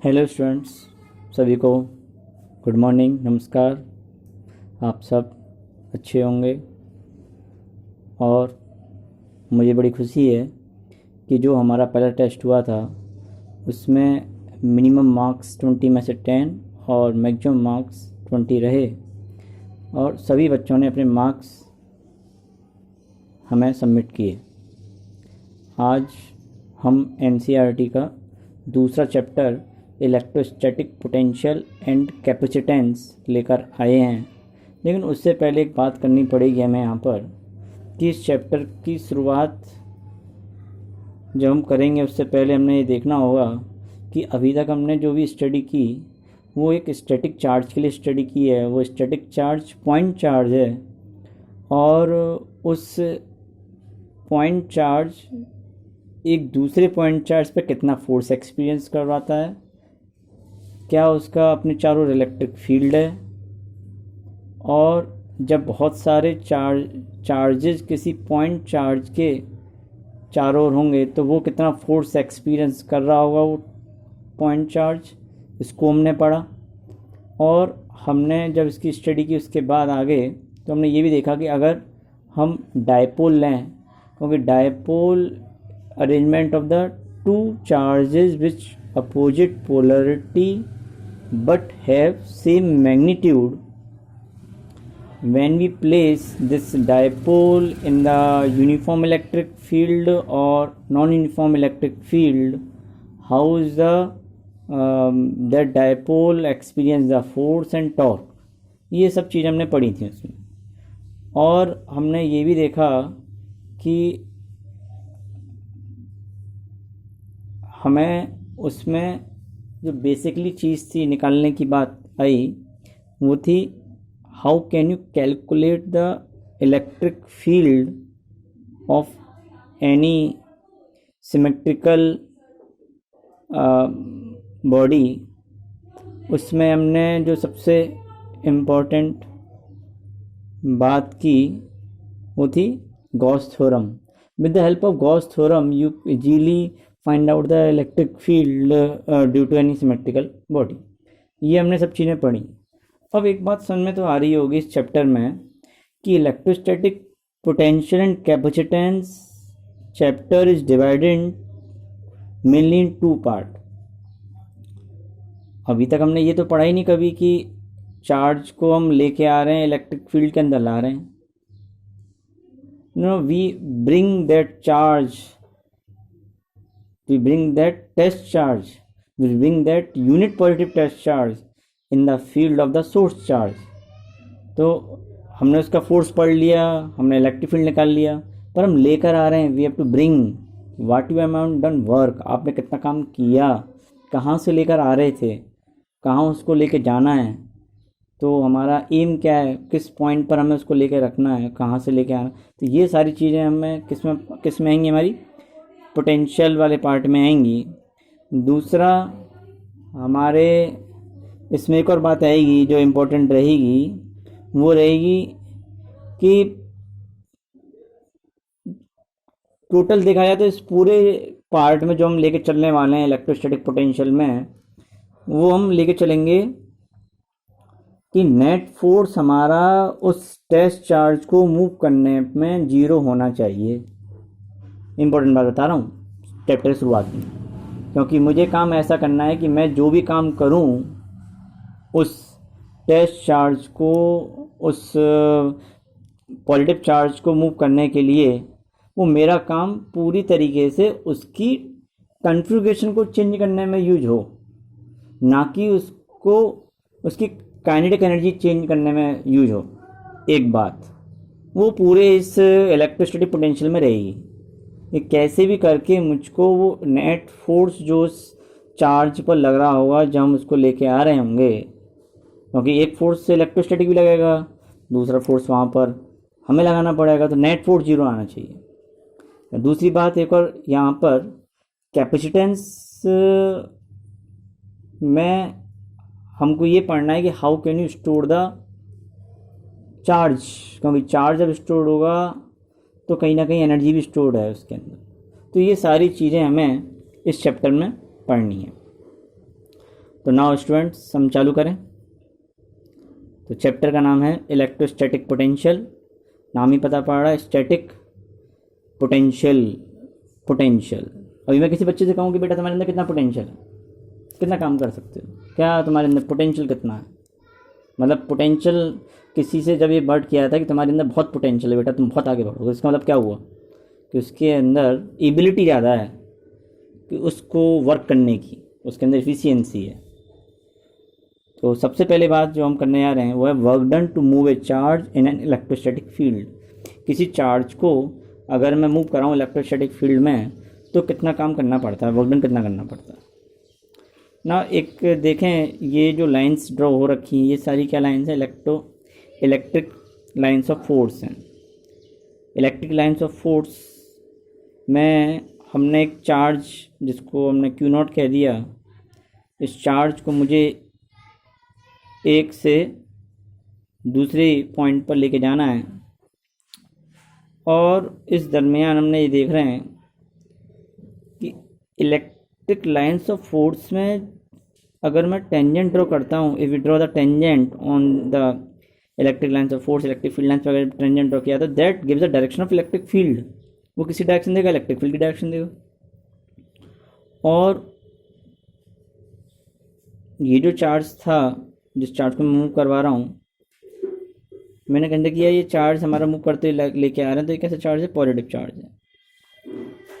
Hello students, सभी को good morning, नमस्कार। आप सब अच्छे होंगे और मुझे बड़ी खुशी है कि जो हमारा पहला टेस्ट हुआ था उसमें मिनिमम मार्क्स 20 में से 10 और मैक्सिमम मार्क्स 20 रहे और सभी बच्चों ने अपने मार्क्स हमें सबमिट किए। आज हम एनसीईआरटी का दूसरा chapter electrostatic potential and capacitance लेकर आए हैं, लेकिन उससे पहले एक बात करनी पड़ेगी हमें यहाँ पर कि इस चैप्टर की शुरुआत जब हम करेंगे उससे पहले हमने ये देखना होगा कि अभी तक हमने जो भी स्टडी की वो एक स्टैटिक चार्ज के लिए स्टडी की है। वो स्टैटिक चार्ज पॉइंट चार्ज है और उस पॉइंट चार्ज एक दूसरे पॉइंट चार्ज पे कितना फोर्स एक्सपीरियंस करवाता है, क्या उसका अपने चारों इलेक्ट्रिक फील्ड है, और जब बहुत सारे चार्जेस किसी पॉइंट चार्ज के चारों ओर होंगे तो वो कितना फोर्स एक्सपीरियंस कर रहा होगा वो पॉइंट चार्ज, इसको हमने पढ़ा। और हमने जब इसकी स्टडी की उसके बाद आगे तो हमने ये भी देखा कि अगर हम डायपोल लें, क्योंकि dipole arrangement of the two charges which opposite polarity but have same magnitude, when we place this dipole in the uniform electric field or non-uniform electric field, how is the dipole experience the force and torque, ये सब चीज़ हमने पढ़ी थी उसमें। और हमने ये भी देखा कि हमें उसमें जो बेसिकली चीज़ थी निकालने की बात आई वो थी how can you calculate the electric field of any symmetrical body. उसमें हमने जो सबसे इम्पोर्टेंट बात की वो थी Gauss theorem. With the help of Gauss theorem you easily find out the electric field due to any symmetrical body. ये हमने सब चीज़ें पढ़ी। अब एक बात समझ में तो आ रही होगी इस चैप्टर में कि electrostatic potential and capacitance chapter is divided mainly in two part. अभी तक हमने ये तो पढ़ा ही नहीं कभी कि चार्ज को हम लेके आ रहे हैं इलेक्ट्रिक फील्ड के अंदर ला रहे हैं। No, we bring that charge, we bring that test charge, we bring that unit positive test charge in the field of the source charge। तो हमने उसका फोर्स पढ़ लिया, हमने इलेक्ट्रिक फील्ड निकाल लिया, पर हम लेकर आ रहे हैं, we have to bring what you amount done work, आपने कितना काम किया, कहाँ से लेकर आ रहे थे, कहाँ उसको लेके जाना है, तो हमारा एम क्या है, किस पॉइंट पर हमें उसको लेके रखना है, कहाँ से लेके आना। तो ये सारी चीज़ें हमें किस में आएंगी, हमारी पोटेंशियल वाले पार्ट में आएंगी। दूसरा हमारे इसमें एक और बात आएगी जो इम्पोर्टेंट रहेगी, वो रहेगी कि टोटल देखा जाए तो इस पूरे पार्ट में जो हम लेके चलने वाले हैं इलेक्ट्रोस्टैटिक पोटेंशियल में, वो हम लेके चलेंगे कि नेट फोर्स हमारा उस टेस्ट चार्ज को मूव करने में 0 होना चाहिए। इम्पोर्टेंट बात बता रहा हूँ चैप्टर शुरुआत में, क्योंकि मुझे काम ऐसा करना है कि मैं जो भी काम करूँ उस टेस्ट चार्ज को, उस पॉजिटिव चार्ज को मूव करने के लिए वो मेरा काम पूरी तरीके से उसकी कॉन्फ़िगरेशन को चेंज करने में यूज हो, ना कि उसको उसकी काइनेटिक एनर्जी चेंज करने में यूज हो। एक बात वो पूरे इस इलेक्ट्रोस्टैटिक पोटेंशियल में रहेगी। ये कैसे भी करके मुझको वो नेट फोर्स जो उस चार्ज पर लग रहा होगा जब हम उसको लेके आ रहे होंगे, क्योंकि एक फोर्स से इलेक्ट्रोस्टैटिक भी लगेगा, दूसरा फोर्स वहाँ पर हमें लगाना पड़ेगा, तो नेट फोर्स 0 आना चाहिए। दूसरी बात एक और यहाँ पर कैपेसिटेंस में हमको ये पढ़ना है कि how can you store the charge, क्योंकि चार्ज जब स्टोर होगा तो कहीं ना कहीं एनर्जी भी स्टोर्ड है उसके अंदर। तो ये सारी चीज़ें हमें इस चैप्टर में पढ़नी है। तो नाउ स्टूडेंट्स हम चालू करें। तो चैप्टर का नाम है इलेक्ट्रोस्टैटिक पोटेंशियल। नाम ही पता पड़ रहा है, स्टैटिक पोटेंशियल। अभी मैं किसी बच्चे से कहूँ कि बेटा तुम्हारे अंदर कितना पोटेंशियल है, कितना काम कर सकते हो, क्या तुम्हारे अंदर पोटेंशियल कितना है, मतलब पोटेंशियल किसी से जब ये वर्ड किया जाता है कि तुम्हारे अंदर बहुत पोटेंशियल है बेटा, तुम बहुत आगे बढ़ोगे, इसका मतलब क्या हुआ कि उसके अंदर एबिलिटी ज़्यादा है कि उसको वर्क करने की, उसके अंदर एफिशिएंसी है। तो सबसे पहले बात जो हम करने जा रहे हैं वो है work done to move a charge in an electrostatic field. किसी चार्ज को अगर मैं मूव कराऊँ इलेक्ट्रोस्टैटिक फील्ड में तो कितना काम करना पड़ता है, वर्क डन कितना करना पड़ता है ना। एक देखें, ये जो लाइंस ड्रॉ हो रखी हैं ये सारी क्या लाइंस हैं, इलेक्ट्रिक लाइंस ऑफ फोर्स हैं। इलेक्ट्रिक लाइंस ऑफ फोर्स में हमने एक चार्ज जिसको हमने क्यू नॉट कह दिया, इस चार्ज को मुझे एक से दूसरे पॉइंट पर लेके जाना है, और इस दरमियान हमने ये देख रहे हैं कि इलेक्ट्रिक लाइंस ऑफ फोर्स में अगर मैं टेंजेंट ड्रॉ करता हूँ, if you draw the tangent on the electric lines of force, electric field lines पर अगर टेंजेंट ड्रॉ किया तो that gives the direction of electric field. वो किसी डायरेक्शन देगा, इलेक्ट्रिक फील्ड की डायरेक्शन देगा। और ये जो चार्ज था, जिस चार्ज को मैं मूव करवा रहा हूँ, मैंने कंसिडर किया ये चार्ज हमारा मूव करते लेके आ रहे हैं, तो ये कैसा चार्ज है, पॉजिटिव चार्ज है।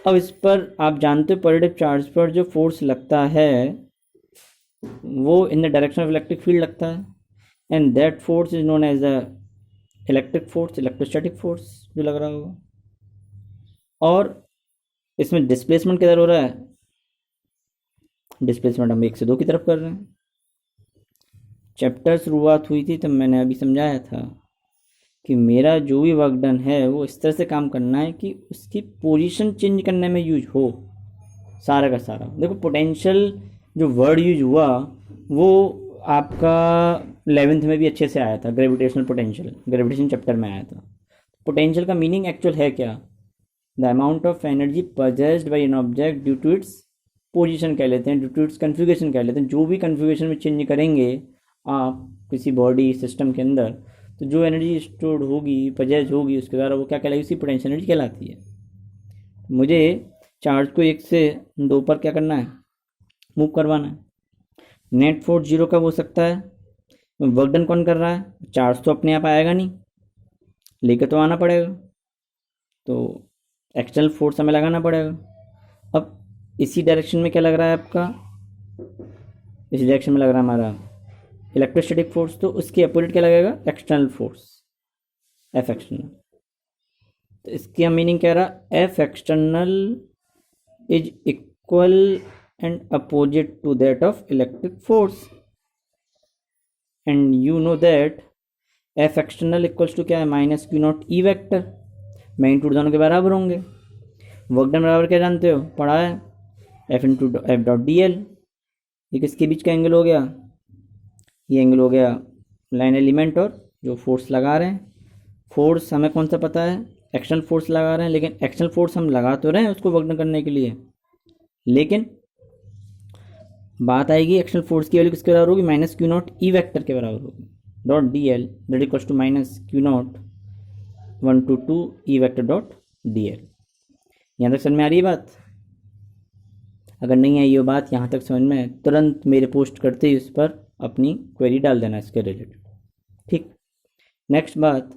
अब इस पर आप जानते हो पॉजिटिव चार्ज पर जो फोर्स लगता है वो in the direction of electric field लगता है, and that force is known as the electric force, electrostatic force जो लग रहा होगा। और इसमें डिस्प्लेसमेंट किधर हो रहा है, डिस्प्लेसमेंट हम 1 से 2 की तरफ कर रहे हैं। चैप्टर शुरुआत हुई थी तब मैंने अभी समझाया था कि मेरा जो भी वर्क डन है वो इस तरह से काम करना है कि उसकी पोजीशन चेंज करने में यूज हो सारा का सारा। देखो पोटेंशियल जो वर्ड यूज हुआ वो आपका 11th में भी अच्छे से आया था, ग्रेविटेशनल पोटेंशियल, ग्रेविटेशन चैप्टर में आया था। पोटेंशियल का मीनिंग एक्चुअल है क्या, the amount of energy possessed by an object due to its position कह लेते हैं, ड्यू टू इट्स कन्फिगरेशन कह लेते हैं। जो भी कन्फिगरेशन में चेंज करेंगे आप किसी बॉडी सिस्टम के अंदर, तो जो एनर्जी स्टोर्ड होगी, पजेस्ड होगी, उसके द्वारा वो क्या कहलाएगी, उसी पोटेंशियल एनर्जी कहलाती है। मुझे चार्ज को 1 से 2 पर क्या करना है, मूव करवाना है। नेट फोर्स 0 कब हो सकता है, वर्क डन कौन कर रहा है, चार्ज तो अपने आप आएगा नहीं, लेकर तो आना पड़ेगा, तो एक्सटर्नल फोर्स हमें लगाना पड़ेगा। अब इसी डायरेक्शन में क्या लग रहा है आपका, इस डायरेक्शन में लग रहा है हमारा इलेक्ट्रोस्टैटिक फोर्स, तो उसके अपोजिट क्या लगेगा, एक्सटर्नल फोर्स, एफ एक्सटर्नल। तो इसकी हम मीनिंग कह रहा, F external is equal and opposite to that of electric force, and you know that F external equals to क्या है, माइनस क्यू नॉट ई वेक्टर, मेन टू दोनों के बराबर होंगे। वर्क डन बराबर क्या जानते हो, पढ़ा है, F into F dot d L. ये किसके बीच का एंगल हो गया, ये एंगल हो गया लाइन एलिमेंट और जो फोर्स लगा रहे हैं। फोर्स हमें कौन सा पता है, एक्सटर्नल फोर्स लगा रहे हैं, लेकिन एक्सटर्नल फोर्स हम लगा तो रहे हैं उसको वर्क डन करने के लिए, लेकिन बात आएगी एक्सटर्नल फोर्स की वैल्यू किसके बराबर होगी, माइनस क्यू नॉट ई वेक्टर के बराबर होगी, dot d l that equals to minus q naught 1 to 2 E vector dot d l. यहाँ तक समझ में आ रही है बात? अगर नहीं आई ये बात यहाँ तक समझ में, तुरंत मेरे पोस्ट करते ही उस पर अपनी क्वेरी डाल देना इसके रिलेटेड, ठीक। नेक्स्ट बात,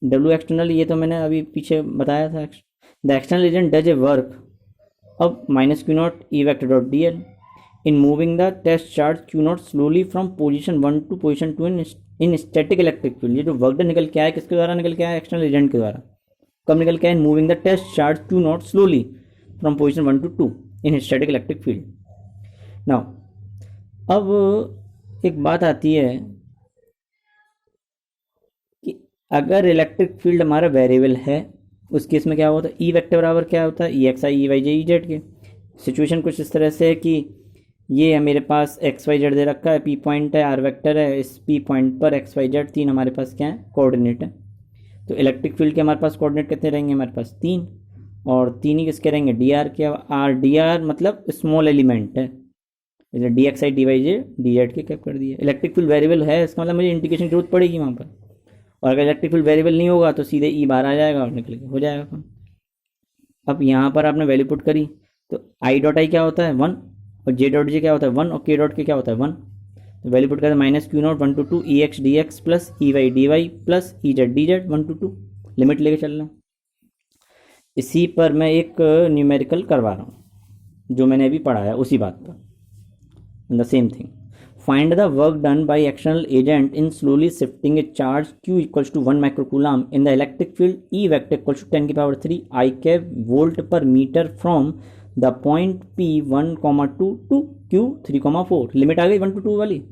डब्ल्यू एक्सटर्नल, ये तो मैंने अभी पीछे बताया था। The external agent does a work, अब minus q naught E vector dot d l in moving the test charge q naught slowly from position 1 to position 2 in static electric field. ये जो वर्क डन निकल के आया किसके द्वारा निकल के आया, एक्सटर्नल एजेंट के द्वारा। कब निकल के आया, in moving the test charge q naught slowly from position 1 to 2 in static electric field. Now अब एक बात आती है कि अगर इलेक्ट्रिक फील्ड हमारा वेरिएबल है उस केस में क्या होता है, ई वेक्टर बराबर क्या होता है, ई एक्स आई ई वाई जे ई जेड के। सिचुएशन कुछ इस तरह से है कि ये मेरे पास एक्स वाई जेड दे रखा है, पी पॉइंट है, आर वेक्टर है, इस पी पॉइंट पर एक्स वाई जेड तीन हमारे पास क्या है, कोऑर्डिनेट है। तो इलेक्ट्रिक फील्ड के हमारे पास कोऑर्डिनेट कितने रहेंगे, हमारे पास 3, और 3 ही किसके रहेंगे, डी आर के। आर डी आर मतलब स्मॉल एलिमेंट है, इसलिए d x i d y j d z के कैप कर दिए। इलेक्ट्रिक फील्ड वेरिएबल है, इसका मतलब मुझे इंटीग्रेशन की जरूरत पड़ेगी वहाँ पर, और अगर इलेक्ट्रिक फील्ड वेरिएबल नहीं होगा तो सीधे ई बाहर आ जाएगा और निकल के हो जाएगा काम। अब यहाँ पर आपने वैल्यू पुट करी, तो आई डॉट आई क्या होता है 1, और जे डॉट जे क्या होता है 1, और के डॉट के क्या होता है 1। तो वैल्यू पुट करें minus q naught 1 to 2 E x d x plus E y d y plus E z d z 1 to 2, limit लेके चलना। इसी पर मैं एक न्यूमेरिकल करवा रहा हूँ जो मैंने अभी पढ़ाया उसी बात पर, the same thing. Find the work done by external agent in slowly shifting a charge q equals to 1 microcoulomb in the electric field e vector equals to 10 की पावर 3 आई कैप वोल्ट पर metre from the point p 1,2 to q 3,4। Limit आ गई 1 to 2 वाली।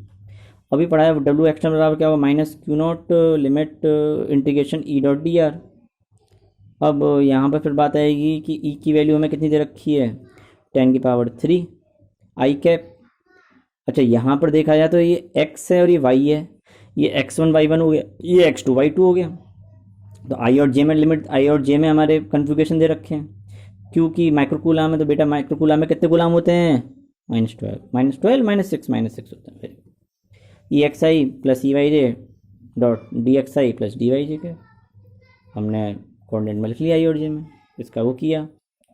अभी पढ़ाया w external बराबर क्या होगा minus q not limit integration E dot D R. अब यहाँ पर फिर बात आएगी कि ई की वैल्यू हमें कितनी दे रखी है 10 की पावर 3 आई कैप। अच्छा यहाँ पर देखा जाए तो ये x है और ये y है, ये x1 y1 हो गया, ये x2 y2 हो गया। तो i और j में लिमिट, i और j में हमारे कन्फिगरेशन दे रखे हैं, क्योंकि माइक्रोकूलम है तो बेटा माइक्रोकूलम में कितने गुलाम होते हैं -12 -6 होते हैं। फिर e x i plus E y j dot d x i plus d y j के हमने कोऑर्डिनेट में लिख लिया आई और जे में, इसका वो किया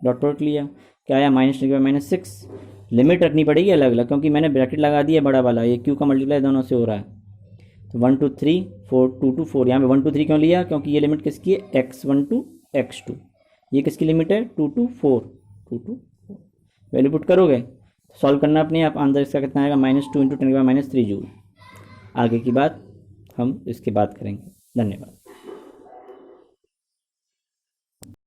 डॉट प्रोडक्ट लिया, क्या आया -6। लिमिट रखनी पड़ेगी अलग अलग, क्योंकि मैंने ब्रैकेट लगा दिया बड़ा वाला, ये क्यू का मल्टीप्लाई दोनों से हो रहा है। तो 1 to 3 4 2 to 4, यहाँ पे 1 to 3 क्यों लिया, क्योंकि ये लिमिट किसकी है x1 to x2, ये किसकी लिमिट है 2 to 4। वैल्यू पुट करोगे सॉल्व करना अपने आप, आंसर इसका कितना आएगा -2 × 10⁻³ जूल। आगे की बात हम इसके बाद करेंगे। धन्यवाद।